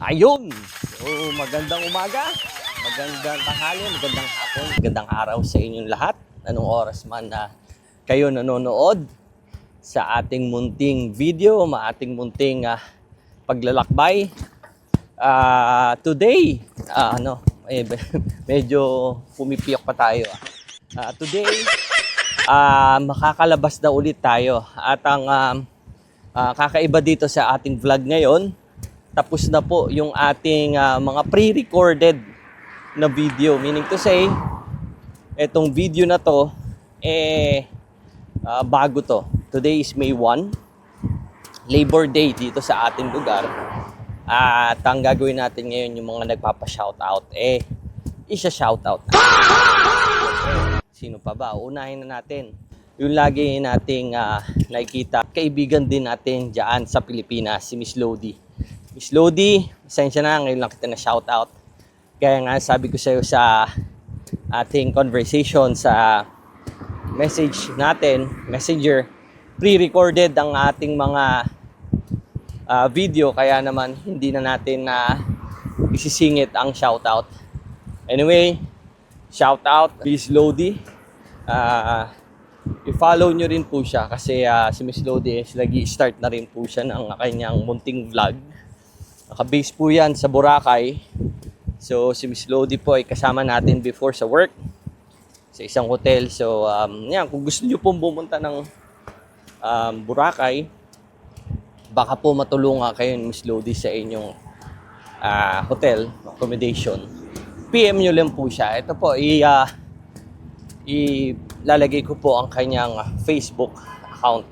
Ayun! So, magandang umaga, magandang tanghali, magandang hapon, magandang araw sa inyong lahat. Anong oras man na kayo nanonood sa ating munting video, ating munting paglalakbay. Today, medyo pumipiyok pa tayo. Today, makakalabas na ulit tayo. At ang kakaiba dito sa ating vlog ngayon, tapos na po yung ating mga pre-recorded na video. Meaning to say, etong video na to, bago to. Today is May 1, Labor Day dito sa ating lugar. At ang gagawin natin ngayon, yung mga nagpapa-shoutout, isa-shoutout na. Sino pa ba? Unahin na natin. Yung lagi nating nakikita, kaibigan din natin dyan sa Pilipinas, si Miss Lodi. Miss Lodi, pasensya na, ngayon lang kita na shoutout. Kaya nga sabi ko sa iyo sa ating conversation sa message natin, messenger, pre-recorded ang ating mga video, kaya naman hindi na natin isisingit ang shoutout. Anyway, shoutout Miss Lodi. I-follow nyo rin po siya kasi si Miss Lodi nag-i-start na rin po siya ng kanyang munting vlog. Naka-base po yan sa Boracay. So si Miss Lodi po ay kasama natin before sa work sa isang hotel. So yan, kung gusto nyo pong pumunta ng Boracay, baka po matulungan kayo ni Miss Lodi sa inyong hotel accommodation. PM nyo lang po siya. Ito po, ilalagay ko po ang kanyang Facebook account.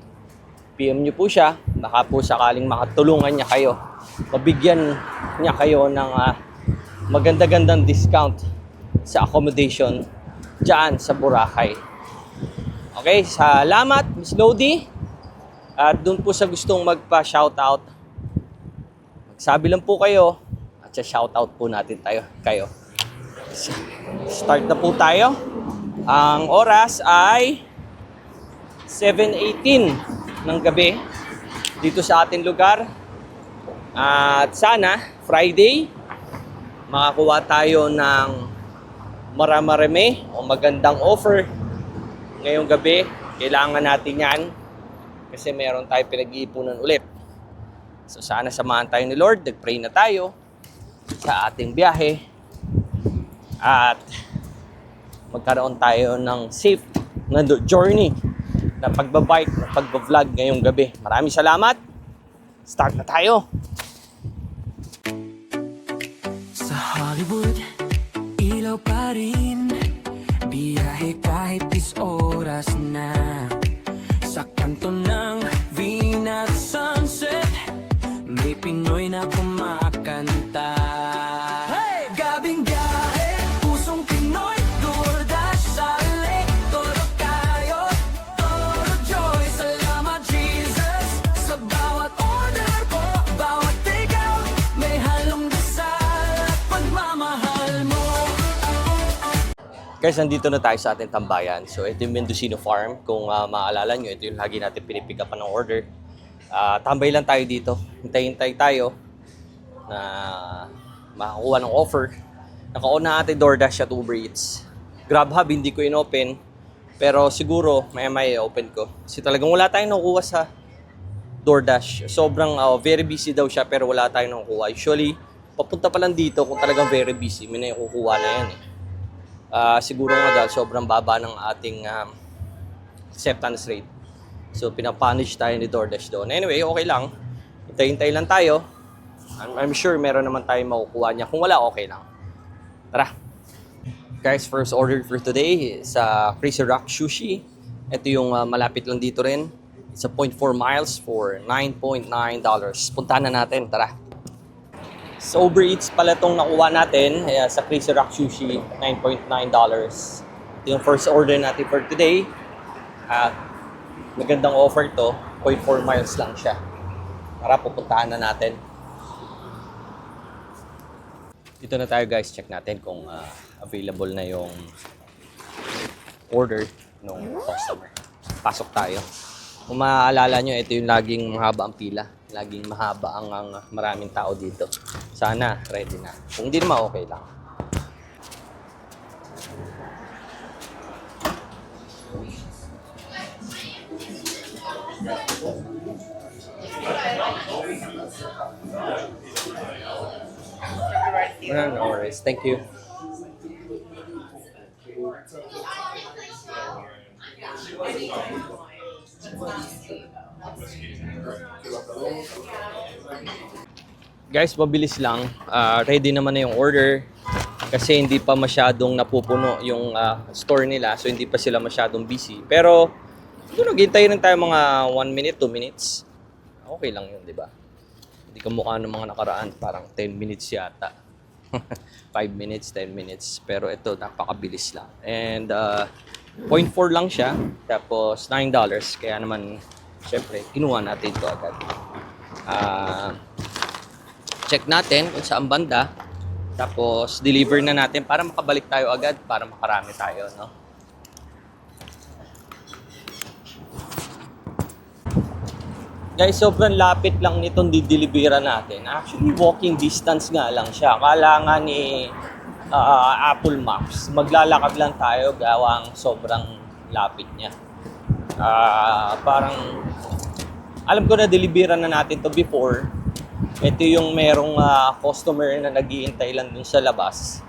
PM nyo po siya, baka po sakaling makatulungan niya kayo, mabigyan niya kayo ng maganda-gandang discount sa accommodation dyan sa Boracay. Okay, salamat Miss Lodi. At doon po sa gustong magpa-shoutout, magsabi lang po kayo at sa shoutout po natin kayo. Start na po tayo. Ang oras ay 7:18 ng gabi dito sa ating lugar. At sana Friday makakuha tayo ng marami o magandang offer ngayong gabi. Kailangan natin yan kasi meron tayo pinag-iipunan ulit. So sana samahan tayo ni Lord. Nag-pray na tayo sa ating biyahe at magkaroon tayo ng safe na journey na pagbabike, na pagbablog ngayong gabi. Maraming salamat. Start na tayo. Sa Hollywood, ilaw pa rin. Biyahe kahit 10 oras na. Sa kanto ng Venus Sunset, may Pinoy na kumakanta. Hey! Gabing biyahe, pusong Pinoy, DoorDash sa lake, todo kayo, todo joy. Salamat Jesus sa bawat order ko, bawat takeout, may halong dasal at pagmamahal mo. Guys, nandito na tayo sa ating tambayan. So ito yung Mendocino Farm. Kung maalala nyo, ito yung lagi natin pinipick up ng order. Tambay lang tayo dito. Hintay-hintay tayo na makakuha ng offer. Nakauna natin DoorDash at Uber Eats. GrabHub hindi ko in-open, pero siguro may open ko. Kasi talagang wala tayong nakukuha sa DoorDash. Sobrang very busy daw siya pero wala tayong nakukuha. Usually, papunta pa lang dito kung talagang very busy, may nakukuha na yan eh. Siguro nga dahil sobrang baba ng ating acceptance rate. So, pinapunish tayo ni DoorDash doon. Anyway, okay lang. Hintay-hintay lang tayo. I'm sure meron naman tayong makukuha niya. Kung wala, okay lang. Tara! Guys, first order for today is Crazy Rock Sushi. Ito yung malapit lang dito rin. It's a 0.4 miles for $9.9. Puntahan na natin. Tara! Sa Uber Eats pala itong nakuha natin sa Crazy Rock Sushi, $9.9. Ito yung first order natin for today. Magandang offer to, 0.4 miles lang siya. Tara, pupuntahan na natin. Dito na tayo guys, check natin kung available na yung order ng customer. Pasok tayo. Kung maaalala nyo, ito yung laging mahaba ang pila. Laging mahaba ang maraming tao dito. Sana ready na. Kung hindi naman okay lang. No worries. Thank you. Guys, mabilis lang. Ready naman na yung order. Kasi hindi pa masyadong napupuno yung store nila. So, hindi pa sila masyadong busy. Pero, siguro, gintayin lang tayo mga 1 minute, 2 minutes. Okay lang yun, di ba? Hindi ka mukha ng mga nakaraan. Parang 10 minutes yata. 5 minutes, 10 minutes. Pero ito, napakabilis lang. And, 0.4 lang siya. Tapos, $9. Kaya naman, syempre, kinuha natin ito agad. Check natin kung saan banda. Tapos, deliver na natin para makabalik tayo agad. Para makarami tayo, no? Guys, sobrang lapit lang nitong dideliveran natin. Actually, walking distance nga lang siya. Akala nga ni Apple Maps, maglalakad lang tayo gawang sobrang lapit niya. Parang, alam ko na deliveran na natin to before. Ito yung merong customer na nag-iintay lang dun sa labas.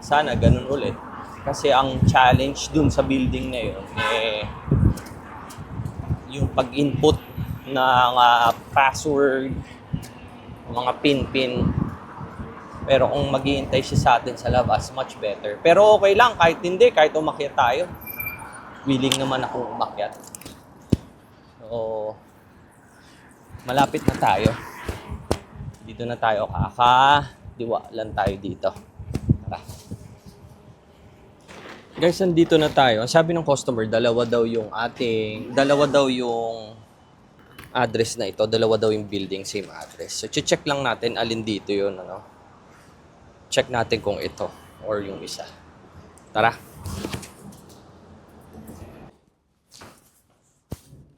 Sana ganun ulit. Kasi ang challenge dun sa building na yun, yung pag-input ng password, mga pin-pin. Pero kung mag-iintay siya sa atin sa labas, much better. Pero okay lang, kahit hindi, kahit umakyat tayo. Willing naman akong umakyat. So, malapit na tayo. Dito na tayo, diwa lang tayo dito. Tara. Guys, nandito na tayo. Ang sabi ng customer, dalawa daw yung address na ito. Dalawa daw yung building, same address. So, check lang natin alin dito yun, ano. Check natin kung ito or yung isa. Tara.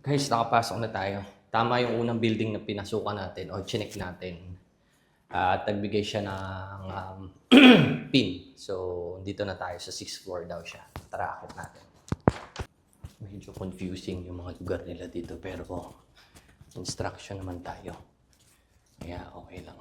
Guys, nakapasok na tayo. Tama yung unang building na pinasukan natin o chinek natin. At nagbigay siya ng pin. So, dito na tayo sa 6th floor daw siya. Tara, akit natin. Medyo confusing yung mga lugar nila dito. Pero, instruction naman tayo. Kaya, okay lang.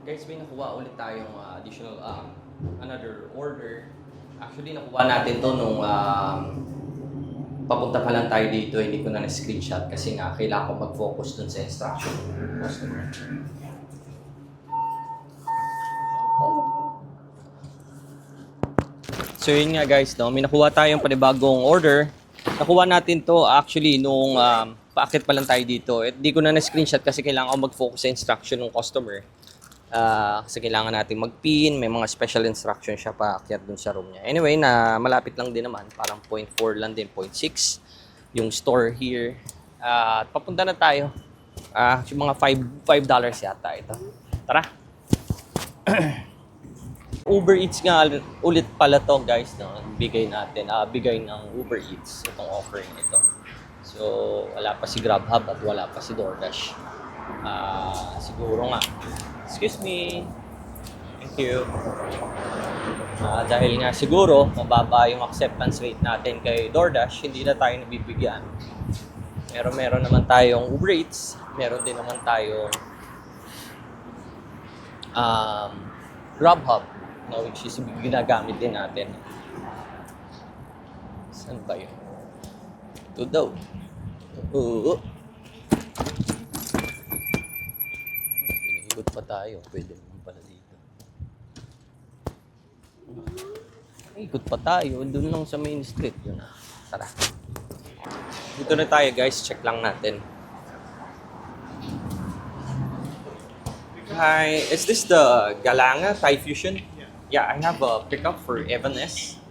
Guys, may nakuha ulit tayong additional, another order. Actually, nakuha natin to nung papunta pa lang tayo dito. Hindi ko na na-screenshot kasi nga kailangan ko mag-focus dun sa instruction ng customer. So yun nga guys, no? May nakuha tayong panibagong order. Nakuha natin to actually nung paakit pa lang tayo dito. Hindi ko na na-screenshot kasi kailangan ko mag-focus sa instruction ng customer. Kasi kailangan natin mag-pin, may mga special instruction siya paakyat dun sa room niya. Anyway, na malapit lang din naman, parang 0.4 lang din, 0.6 yung store here. At papunta na tayo. Yung mga $5 yata ito. Tara! Uber Eats nga ulit pala to guys, no? Bigay natin, bigay ng Uber Eats itong offering ito. So, wala pa si GrabHub at wala pa si DoorDash. Siguro nga. Excuse me. Thank you. Dahil nga siguro mababa yung acceptance rate natin kay DoorDash, hindi na tayo nabibigyan. Pero meron naman tayong Uber Eats, meron din naman tayong GrabHub, no, which is ginagamit din natin. Saan ba yun? Ito daw. Oo. Piniikot pa tayo. Pwede naman pala dito. Ikot pa tayo. Doon lang sa main street. Yun na. Tara. Dito na tayo guys. Check lang natin. Hi, is this the Galanga Thai Fusion? Yeah, I have a pickup for Evan S.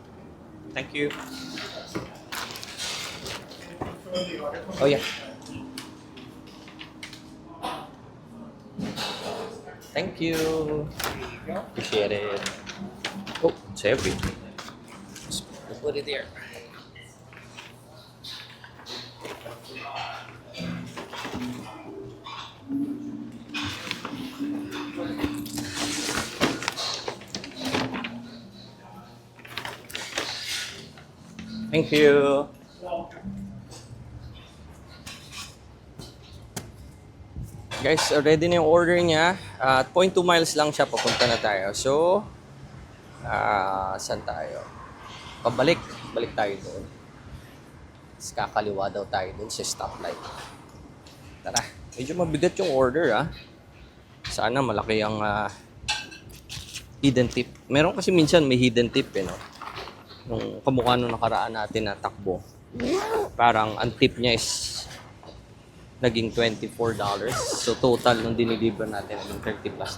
Thank you. Oh yeah. Thank you. Appreciate it. Oh, it's heavy. Let's put it there. Thank you. Guys, ready na yung order niya. At 0.2 miles lang siya, papunta na tayo. So, saan tayo? Pabalik. Balik tayo doon. Tapos kakaliwa daw tayo doon sa stoplight. Tara. Medyo mabigat yung order, Sana malaki ang hidden tip. Meron kasi minsan may hidden tip, no? Nung kamukha nung nakaraan natin na takbo. Parang ang tip niya is naging $24. So total nung diniliver natin naging $30+.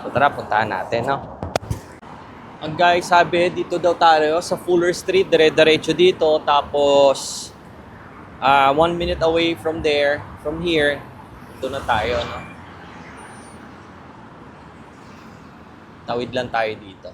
So tara, puntahan natin, no? Ang guys, sabi dito daw tayo sa Fuller Street, dire-diretso dito. Tapos 1 minute away from there, from here, ito na tayo, no? Tawid lang tayo dito.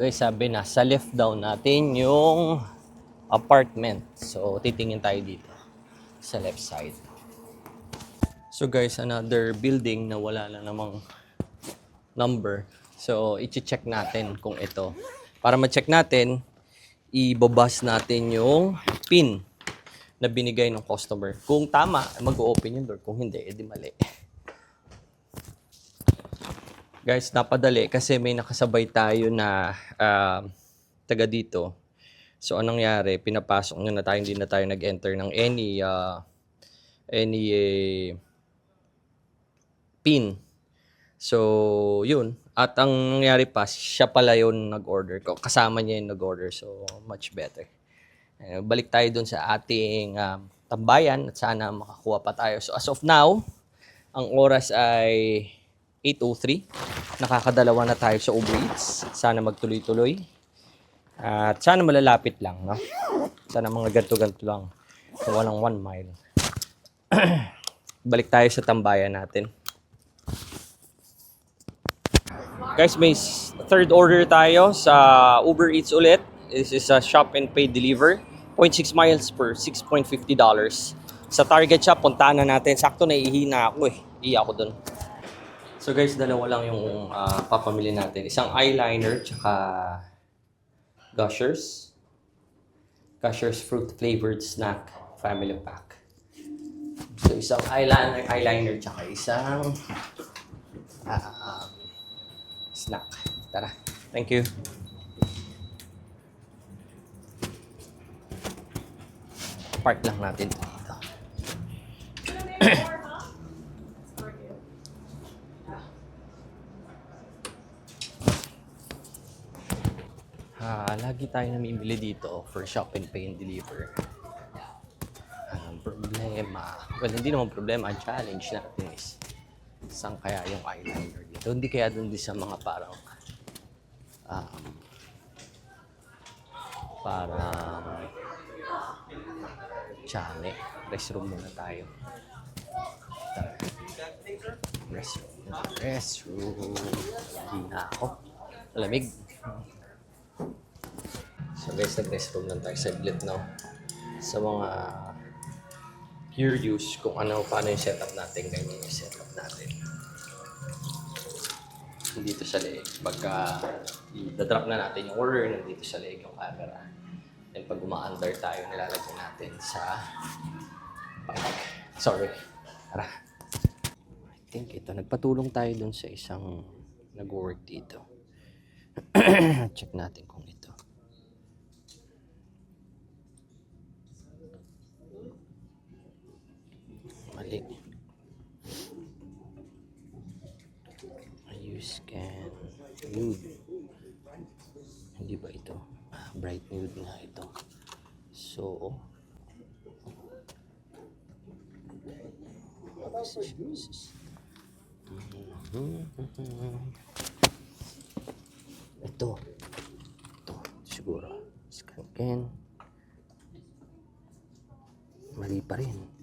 Guys, sabi na sa left down natin yung apartment. So, titingin tayo dito sa left side. So guys, another building na wala na namang number. So, i-check natin kung ito. Para ma-check natin, ibabas natin yung pin na binigay ng customer. Kung tama, mag-open yung door. Kung hindi, edi mali. Guys, napadali kasi may nakasabay tayo na taga dito. So, anong nangyari? Pinapasok na tayo, hindi na tayo nag-enter ng any pin. So, yun. At ang nangyari pa, siya pala yun nag-order ko. Kasama niya yung nag-order. So, much better. Balik tayo dun sa ating tambayan at sana makakuha pa tayo. So, as of now, ang oras ay 8:03. Nakakadalawa na tayo sa Uber Eats. Sana magtuloy-tuloy. At sana malalapit lang, no? Sana mga ganto-ganto lang. So, walang 1 mile. Balik tayo sa tambayan natin. Guys, may third order tayo sa Uber Eats ulit. This is a shop and pay deliver. 0.6 miles per $6.50. Sa Target shop, puntahan na natin. Sakto naihina ako Iiyak ako dun. So guys, dalawa lang yung papamili natin. Isang eyeliner, tsaka Gushers. Gushers fruit flavored snack family pack. So isang eyeliner, tsaka isang snack. Tara. Thank you. Park lang natin dito. Lagi tayo namimili dito for shop and pay and deliver. Problema. Well, hindi naman problema. Ang challenge natin is saan kaya yung eyeliner dito. Hindi kaya dun sa mga parang tsane. Restroom muna tayo. Restroom. Hindi na ako. Malamig. So guys, nag-restroom lang tayo saglit, no? Sa mga curious kung paano yung setup natin, ganyan yung setup natin. Dito sa leeg. Pagka i-drop na natin yung order, nandito sa leeg yung camera. Then pag uma-under tayo, nilalagyan natin sa bike. Sorry. Tara. I think ito. Nagpatulong tayo dun sa isang nag-work dito. Check natin kung ito. Mali. You scan nude. Hindi ba ito? Bright nude nga ito. So, ito siguro scan. Mali pa rin.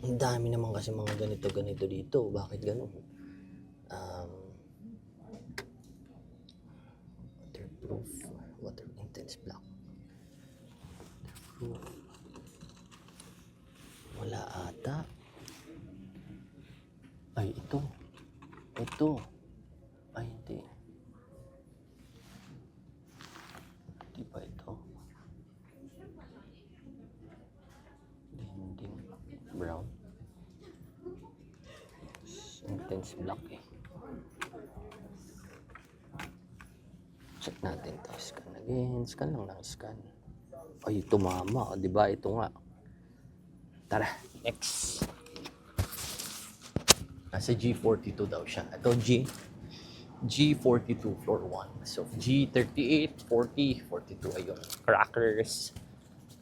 Ang dami naman kasi mga ganito dito. Bakit ganun? Waterproof, water intense black. Waterproof. Wala ata. Ay, ito. Ay, hindi. Hindi ba ito? Dinding brown. Intense black eh. Check natin to. Scan again. Scan lang ng scan. Ay, ito mama. O, diba? Ito nga. Tara. Next. Nasa G42 daw siya. Ito G42 floor 1. So, G38, 40, 42. Ayun. Crackers.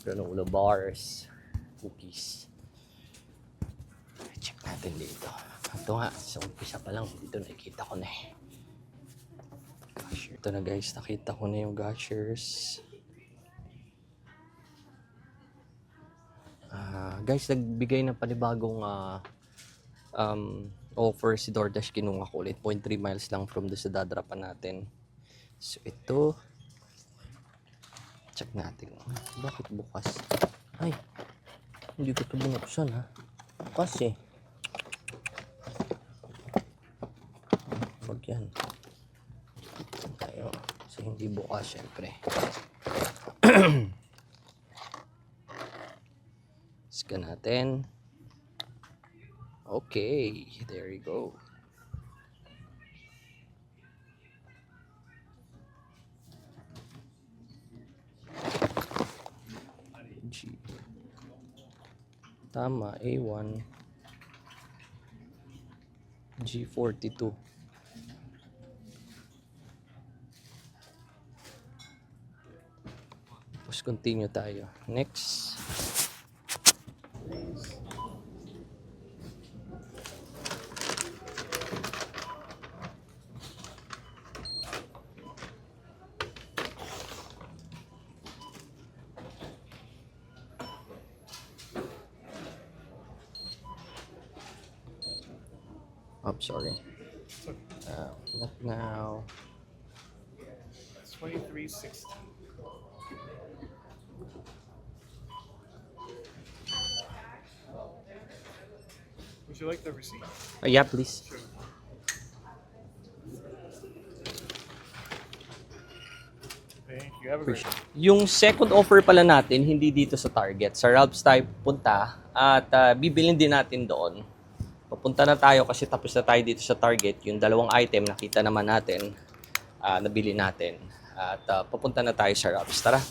Granola bars. Cookies. Check natin dito. Ito nga. Sa umpisa pa lang. Dito nakikita ko na eh. Gosh, ito na guys. Nakita ko na yung gushers. Guys, nagbigay ng panibagong offer si DoorDash. Kinuha ko ulit. 0.3 miles lang from doon sa dadrapan natin. So, ito. Check natin. Bakit bukas? Ay, hindi ko ito binuksan ha. Bukas eh. Wag yan. Tayo. So, hindi bukas syempre. Scan natin. Okay, there you go. G. Tama, A1. G42. Tapos continue tayo. Next. Oh, sorry. Not now. 2360. Would you like the receipt? Yeah, please. Sure. Thank you. Have a great day. Yung second offer pala natin, hindi dito sa Target. Sa Ralph's tayo punta at bibilin din natin doon. Papunta na tayo kasi tapos na tayo dito sa Target. Yung dalawang item nakita naman natin, nabili natin. At papunta na tayo sa Ralph's. Tara.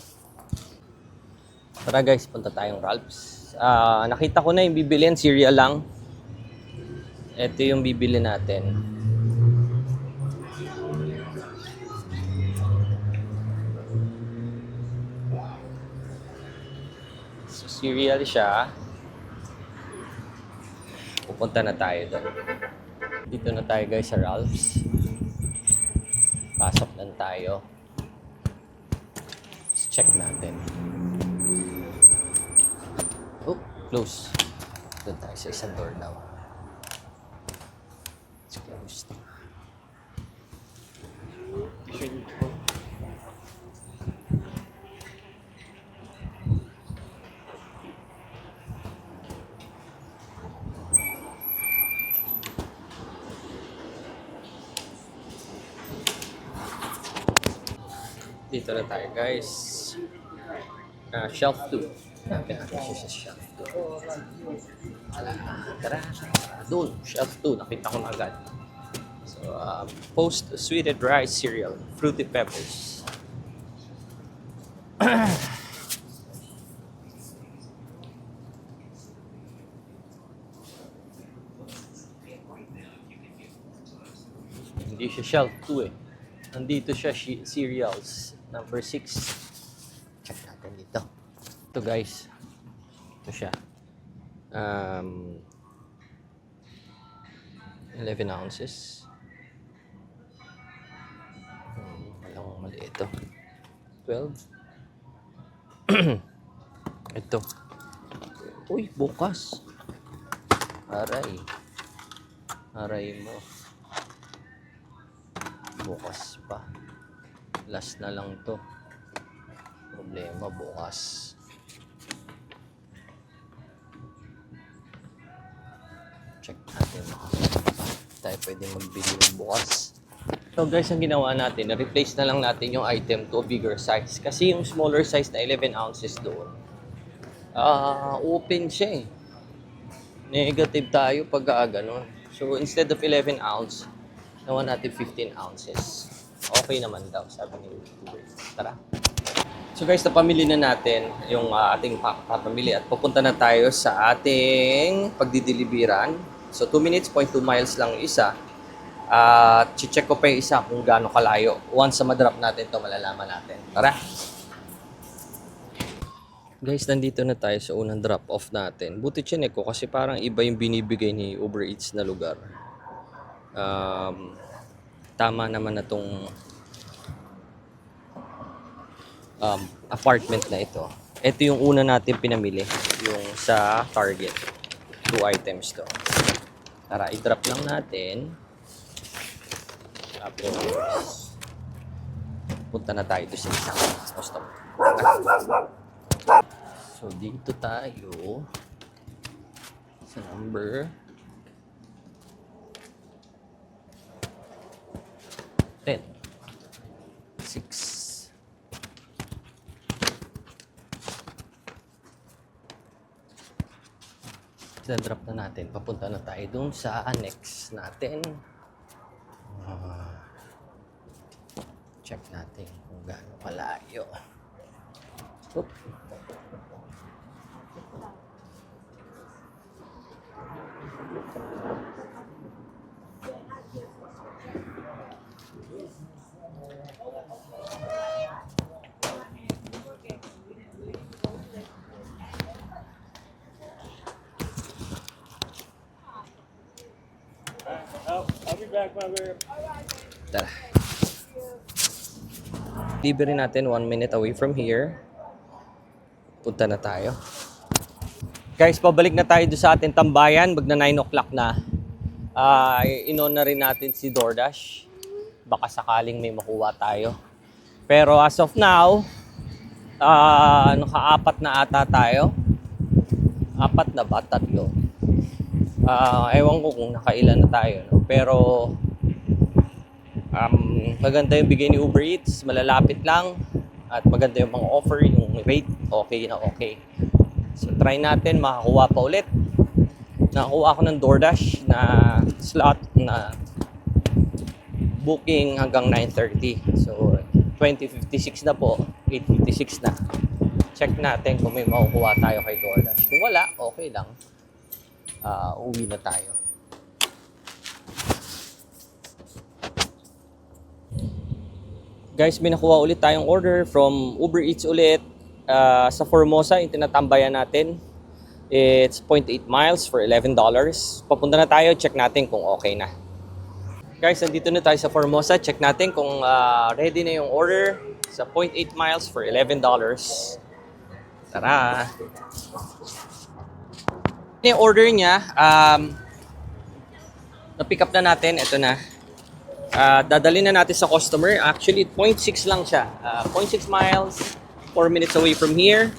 Tara guys, punta tayong Ralph's. Nakita ko na yung bibilin, cereal lang. Ito yung bibili natin. So, cereal siya. Pupunta na tayo doon. Dito na tayo guys sa Ralph's. Pasok lang tayo. Let's check natin. Oh, close. Doon tayo sa isang door now. It's closed. Dito na tayo, guys. Shelf 2. Hanapin natin siya sa shelf 2. Tara. Doon, shelf 2. Nakita ko na agad. So, Post Sweetened Rice Cereal. Fruity Pebbles. Hindi siya shelf 2 eh. Nandito siya cereals. Number 6. Check natin dito. Ito guys. Ito siya. 11 ounces. Walang mali ito. 12. Ito. Uy, bukas. Aray. Aray mo. Bukas pa. Last na lang to. Problema bukas. Check natin. Tayo pwede magbili ng bukas. So guys, ang ginawa natin, na-replace na lang natin yung item to a bigger size. Kasi yung smaller size na 11 ounces doon, open siya eh. Negative tayo pag ganun. So instead of 11 ounce, nawa natin 15 ounces. Okay naman daw, sabi ni YouTuber. Tara. So guys, napamili na natin yung ating papamili at pupunta na tayo sa ating pagdideliveran. So 2 minutes, 0.2 miles lang isa. At check ko pa yung isa kung gaano kalayo. Once na madrop natin to malalaman natin. Tara! Guys, nandito na tayo sa unang drop-off natin. Buti chinek ko kasi parang iba yung binibigay ni Uber Eats na lugar. Tama naman na tong apartment na ito. Ito yung una natin pinamili. Yung sa Target. 2 items to. Tara, i-drop lang natin. Tapos, punta na tayo sa isang customer. So, dito tayo sa number 10. 6. Drop na natin. Papunta na tayo dun sa next natin. Check natin kung gaano kalayo. Oop. I'll be back, mother. Tara. Delivery natin 1 minute away from here. Punta na tayo. Guys, pabalik na tayo doon sa ating tambayan. Magna 9 o'clock na. In-on na rin natin si DoorDash. Baka sakaling may makuha tayo. Pero as of now, naka-4 na ata tayo. 4 na ba? 3. Ewan ko kung nakailan na tayo. No? Pero maganda yung bigay ni Uber Eats, malalapit lang at maganda yung mga offer, yung rate, okay na okay. So try natin, makakuha pa ulit. Nakakuha ako ng DoorDash na slot na booking hanggang 9:30. So 20:56 na po, 8:56 na. Check natin kung may makukuha tayo kay DoorDash. Kung wala, okay lang. Uwi na tayo. Guys, may nakuha ulit tayong order from Uber Eats ulit sa Formosa, yung tinatambayan natin. It's 0.8 miles for $11. Papunta na tayo, check natin kung okay na. Guys, nandito na tayo sa Formosa. Check natin kung ready na yung order sa 0.8 miles for $11. Tara! Yung order niya, na-pick up na natin. Ito na. Dadalhin na natin sa customer. Actually, 0.6 lang siya. 0.6 miles, 4 minutes away from here.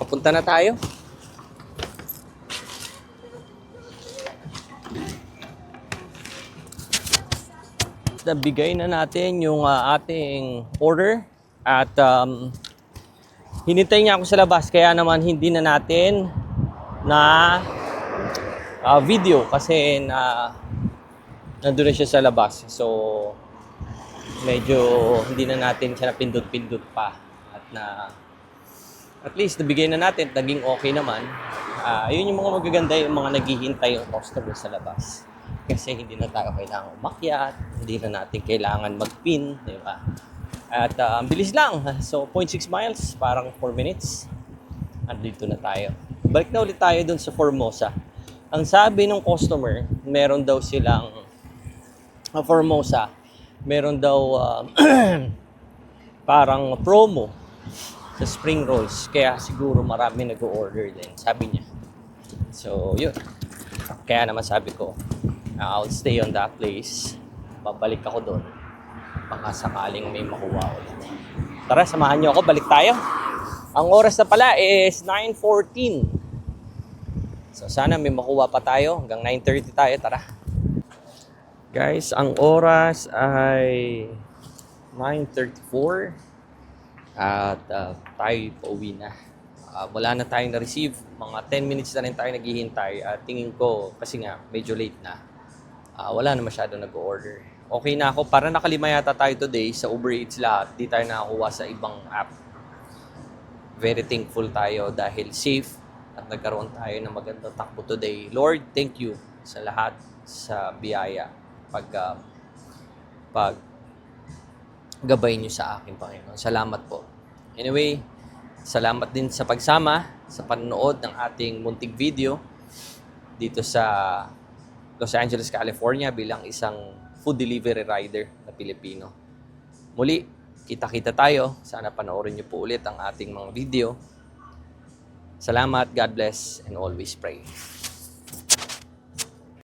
Papunta na tayo. nabigay na natin yung ating order at hinintay niya ako sa labas kaya naman hindi na natin na video kasi nandun na siya sa labas. So medyo hindi na natin siya napindot-pindot pa at least nabigay na natin, naging okay naman. Yun yung mga magaganda, yung mga naghihintay yung customer sa labas. Kasi hindi na tayo kailangan umakyat, hindi na natin kailangan mag-pin, di ba? At ang bilis lang. So 0.6 miles, parang 4 minutes. Andito na tayo. Balik na ulit tayo dun sa Formosa. Ang sabi ng customer, meron daw silang Formosa, meron daw parang promo sa spring rolls. Kaya siguro marami nag-order din, sabi niya. So, yun. Kaya naman sabi ko, I'll stay on that place. Babalik ako doon. Baka sakaling may makuha ulit. Tara, samahan niyo ako. Balik tayo. Ang oras na pala is 9:14. So, sana may makuha pa tayo. Hanggang 9:30 tayo. Tara. Guys, ang oras ay 9:34. At tayo pauwi na. Wala na tayong na-receive. Mga 10 minutes na rin tayo naghihintay. At tingin ko, kasi nga, medyo late na. Wala na masyado nag-order. Okay na ako. Para nakalima yata tayo today sa Uber Eats lahat. Di tayo nakakuha sa ibang app. Very thankful tayo dahil safe at nagkaroon tayo ng magandang takbo today. Lord, thank you sa lahat sa biyaya. Pag gabay niyo sa akin, Panginoon. Salamat po. Anyway, salamat din sa pagsama, sa panonood ng ating munting video dito sa Los Angeles, California bilang isang food delivery rider na Pilipino. Muli, kita-kita tayo. Sana panoorin niyo po ulit ang ating mga video. Salamat, God bless, and always pray.